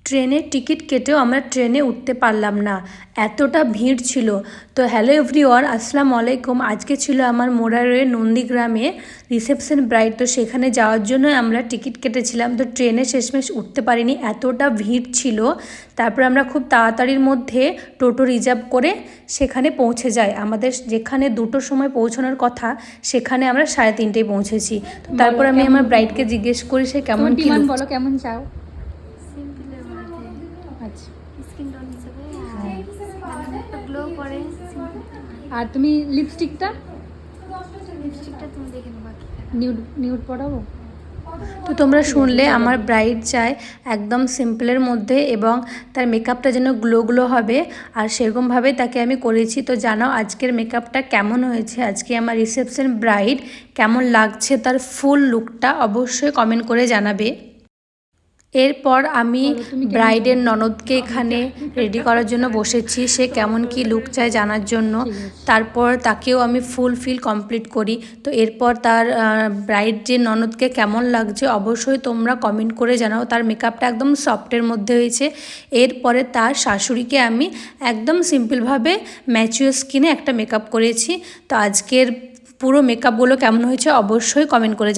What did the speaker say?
ট্রেনের টিকিট কেটেও আমরা ট্রেনে উঠতে পারলাম না, এতটা ভিড় ছিল। তো হ্যালো এভরিওয়ান, আসসালামু আলাইকুম। আজকে ছিল আমার মোরারওয়ে নন্দীগ্রামে রিসেপশন ব্রাইড। তো সেখানে যাওয়ার জন্য আমরা টিকিট কেটেছিলাম। তো ট্রেনে শেষমেশ উঠতে পারিনি, এতটা ভিড় ছিল। তারপর আমরা খুব তাড়াতাড়ির মধ্যে টোটো রিজার্ভ করে সেখানে পৌঁছে যাই। আমাদের যেখানে 2টোর সময় পৌঁছানোর কথা সেখানে আমরা 3:30টায় পৌঁছেছি। তো তারপর আমি আমার ব্রাইডকে জিজ্ঞেস করি সে কেমন কি ডিমান্ড বলো, কেমন চাও? সিম্পলের মধ্যে আচ্ছা, স্কিন টোন হিসেবে আর একটা গ্লো করে আর তুমি লিপস্টিকটা লিপস্টিকটা তুমি দেখে নেবো বাকি। নিউড নিউড পরাবো? তো তোমরা শুনলে আমার ব্রাইড চায় একদম সিম্পলের মধ্যে এবং তার মেকআপটা যেন গ্লো গ্লো হবে, আর সেরকমভাবে তাকে আমি করেছি। তো জানাও আজকের মেকআপটা কেমন হয়েছে, আজকে আমার রিসেপশন ব্রাইড কেমন লাগছে, তার ফুল লুকটা অবশ্যই কমেন্ট করে জানাবে। এরপর আমি ব্রাইডের ননদকে এখানে রেডি করার জন্য বসেছি, সে কেমন কি লুক চায় জানার জন্য। তারপর তাকেও আমি ফুলফিল কমপ্লিট করি। তো এরপর তার ব্রাইড যে ননদকে কেমন লাগছে অবশ্যই তোমরা কমেন্ট করে জানাও। তার মেকআপটা একদম সফটের মধ্যে হয়েছে। এরপরে তার শাশুড়িকে আমি একদম সিম্পলভাবে ম্যাচিওর স্কিনে একটা মেকআপ করেছি। তো আজকের পুরো মেকআপগুলো কেমন হয়েছে অবশ্যই কমেন্ট করে